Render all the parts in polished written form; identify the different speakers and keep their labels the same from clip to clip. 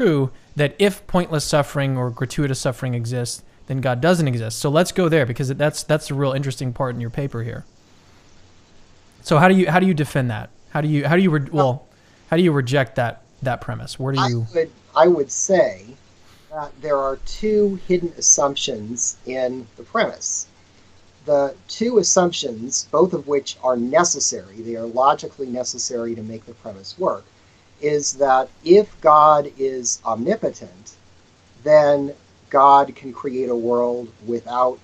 Speaker 1: true that if pointless suffering or gratuitous suffering exists, then God doesn't exist. So let's go there because that's a real interesting part in your paper here. So how do you defend that? How do you reject that premise? Where do
Speaker 2: I
Speaker 1: you?
Speaker 2: I would say that there are two hidden assumptions in the premise. The two assumptions, both of which are necessary, they are logically necessary to make the premise work, is that if God is omnipotent, then God can create a world without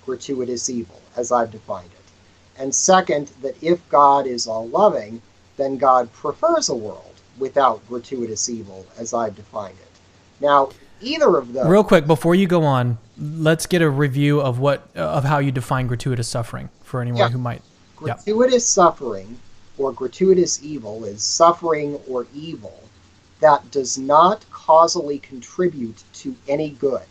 Speaker 2: gratuitous evil, as I've defined it. And second, that if God is all loving, then God prefers a world without gratuitous evil, as I've defined it. Now, either of those,
Speaker 1: Real quick before you go on, let's get a review of how you define gratuitous suffering for
Speaker 2: yeah,
Speaker 1: anyone who might. Yeah.
Speaker 2: gratuitous suffering or gratuitous evil is suffering or evil that does not causally contribute to any good.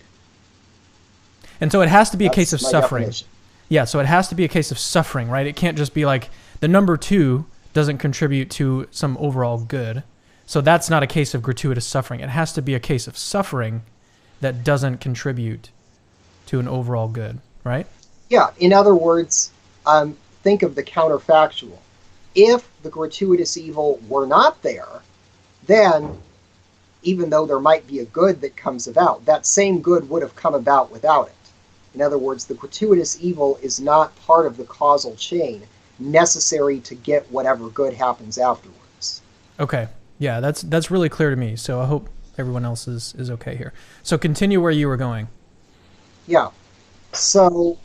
Speaker 1: And so it has to be a case
Speaker 2: That's
Speaker 1: of
Speaker 2: my
Speaker 1: suffering.
Speaker 2: definition.
Speaker 1: Yeah, so it has to be a case of suffering, right? It can't just be like the number 2 doesn't contribute to some overall good. So that's not a case of gratuitous suffering. It has to be a case of suffering that doesn't contribute to an overall good, right?
Speaker 2: Yeah, in other words, think of the counterfactual. If the gratuitous evil were not there, then even though there might be a good that comes about, that same good would have come about without it. In other words, the gratuitous evil is not part of the causal chain necessary to get whatever good happens afterwards.
Speaker 1: Okay. Yeah, that's really clear to me. So I hope everyone else is okay here. So continue where you were going.
Speaker 2: Yeah, so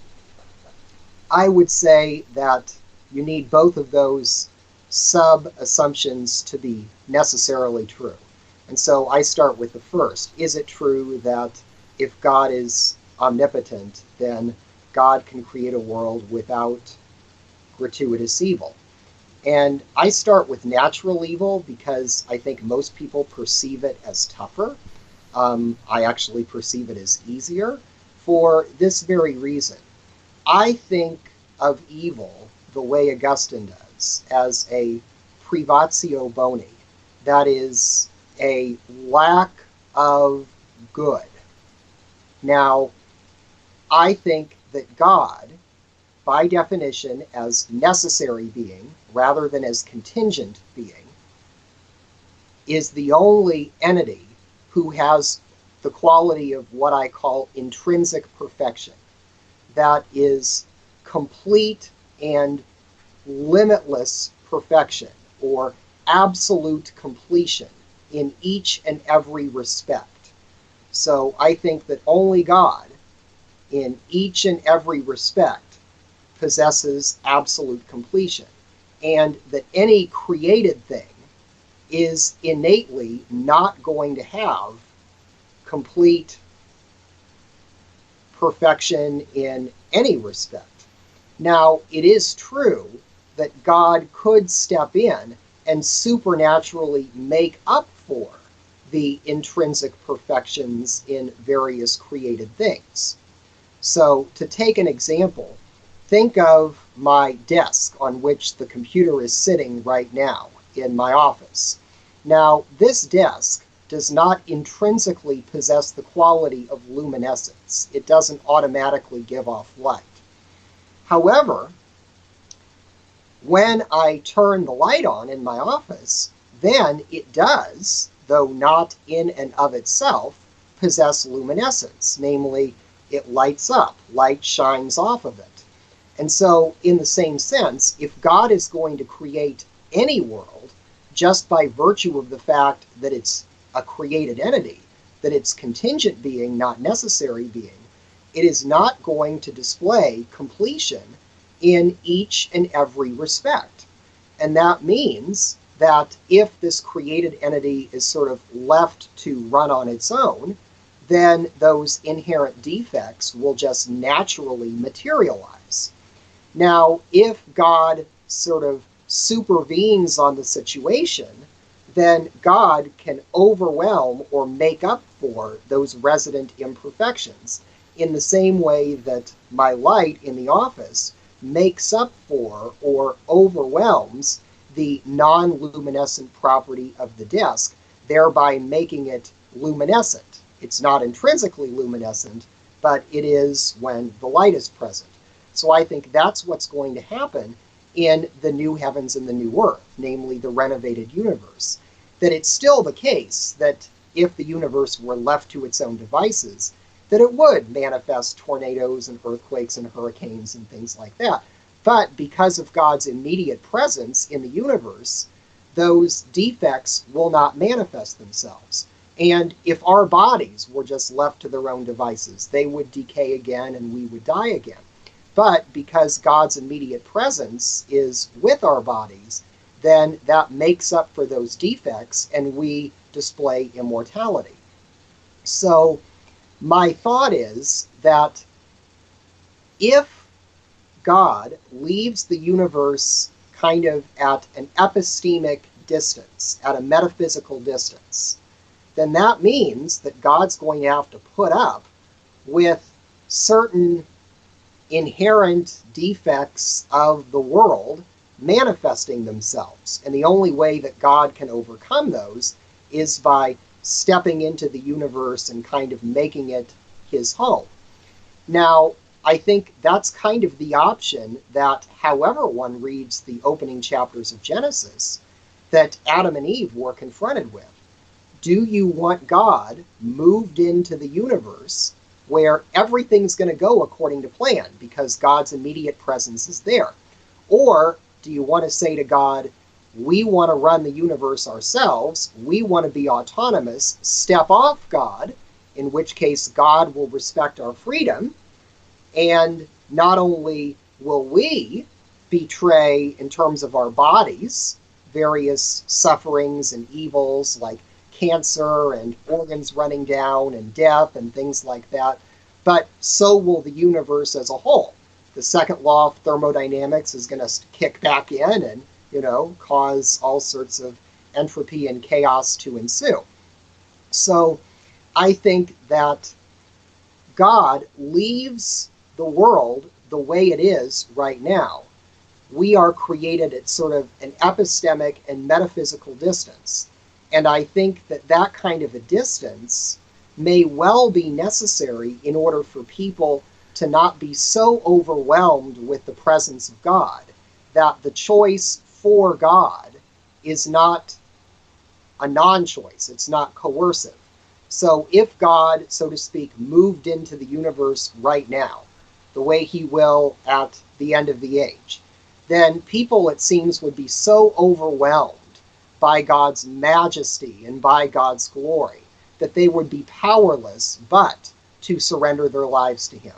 Speaker 2: I would say that you need both of those sub assumptions to be necessarily true. And so I start with the first. Is it true that if God is omnipotent, then God can create a world without gratuitous evil? And I start with natural evil because I think most people perceive it as tougher. I actually perceive it as easier for this very reason. I think of evil the way Augustine does, as a privatio boni, that is, a lack of good. Now, I think that God, by definition, as necessary being rather than as contingent being, is the only entity who has the quality of what I call intrinsic perfection. That is complete and limitless perfection or absolute completion in each and every respect. So I think that only God, in each and every respect, possesses absolute completion, and that any created thing is innately not going to have complete perfection in any respect. Now, it is true that God could step in and supernaturally make up for the intrinsic perfections in various created things. So, to take an example, think of my desk on which the computer is sitting right now in my office. Now, this desk does not intrinsically possess the quality of luminescence. It doesn't automatically give off light. However, when I turn the light on in my office, then it does, though not in and of itself, possess luminescence. Namely, it lights up, light shines off of it. And so, in the same sense, if God is going to create any world, just by virtue of the fact that it's a created entity, that it's contingent being, not necessary being, it is not going to display completion in each and every respect. And that means that if this created entity is sort of left to run on its own, then those inherent defects will just naturally materialize. Now, if God sort of supervenes on the situation, then God can overwhelm or make up for those resident imperfections in the same way that my light in the office makes up for or overwhelms the non-luminescent property of the desk, thereby making it luminescent. It's not intrinsically luminescent, but it is when the light is present. So I think that's what's going to happen in the new heavens and the new earth, namely the renovated universe. That it's still the case that if the universe were left to its own devices, that it would manifest tornadoes and earthquakes and hurricanes and things like that. But because of God's immediate presence in the universe, those defects will not manifest themselves. And if our bodies were just left to their own devices, they would decay again and we would die again. But because God's immediate presence is with our bodies, then that makes up for those defects and we display immortality. So my thought is that if God leaves the universe kind of at an epistemic distance, at a metaphysical distance, then that means that God's going to have to put up with certain inherent defects of the world manifesting themselves. And the only way that God can overcome those is by stepping into the universe and kind of making it his home. Now, I think that's kind of the option that, however one reads the opening chapters of Genesis, that Adam and Eve were confronted with. Do you want God moved into the universe where everything's going to go according to plan because God's immediate presence is there? Or do you want to say to God, we want to run the universe ourselves, we want to be autonomous, step off God, in which case God will respect our freedom, and not only will we betray, in terms of our bodies, various sufferings and evils like cancer and organs running down and death and things like that, but so will the universe as a whole. The second law of thermodynamics is going to kick back in and, cause all sorts of entropy and chaos to ensue. So I think that God leaves the world the way it is right now. We are created at sort of an epistemic and metaphysical distance. And I think that that kind of a distance may well be necessary in order for people to not be so overwhelmed with the presence of God that the choice for God is not a non-choice, it's not coercive. So if God, so to speak, moved into the universe right now, the way he will at the end of the age, then people, it seems, would be so overwhelmed by God's majesty and by God's glory that they would be powerless but to surrender their lives to him.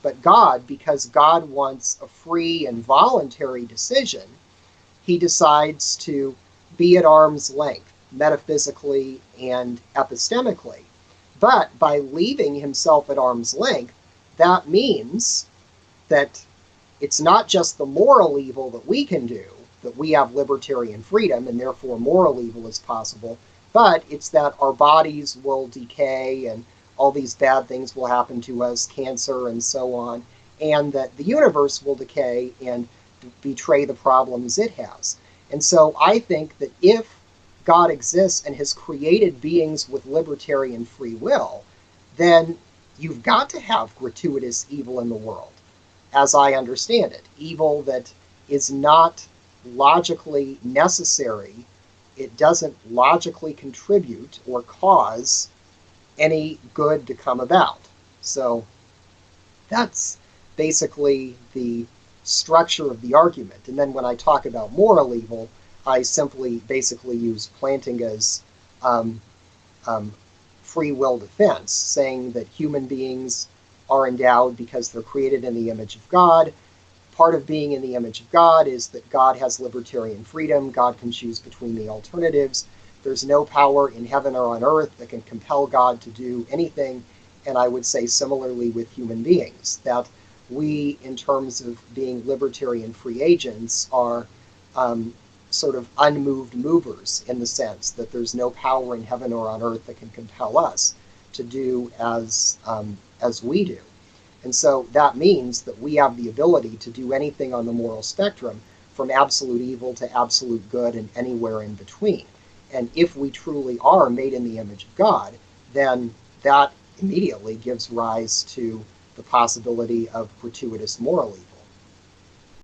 Speaker 2: But God, because God wants a free and voluntary decision, he decides to be at arm's length, metaphysically and epistemically. But by leaving himself at arm's length, that means that it's not just the moral evil that we can do, that we have libertarian freedom and therefore moral evil is possible, but it's that our bodies will decay and all these bad things will happen to us, cancer and so on, and that the universe will decay and betray the problems it has. And so I think that if God exists and has created beings with libertarian free will, then you've got to have gratuitous evil in the world, as I understand it. Evil that is not logically necessary. It doesn't logically contribute or cause any good to come about. So that's basically the structure of the argument. And then when I talk about moral evil, I simply basically use Plantinga's free will defense, saying that human beings are endowed because they're created in the image of God. Part of being in the image of God is that God has libertarian freedom. God can choose between the alternatives. There's no power in heaven or on earth that can compel God to do anything. And I would say similarly with human beings, that we, in terms of being libertarian free agents, are sort of unmoved movers in the sense that there's no power in heaven or on earth that can compel us to do as we do. And so that means that we have the ability to do anything on the moral spectrum, from absolute evil to absolute good and anywhere in between. And if we truly are made in the image of God, then that immediately gives rise to the possibility of gratuitous moral evil.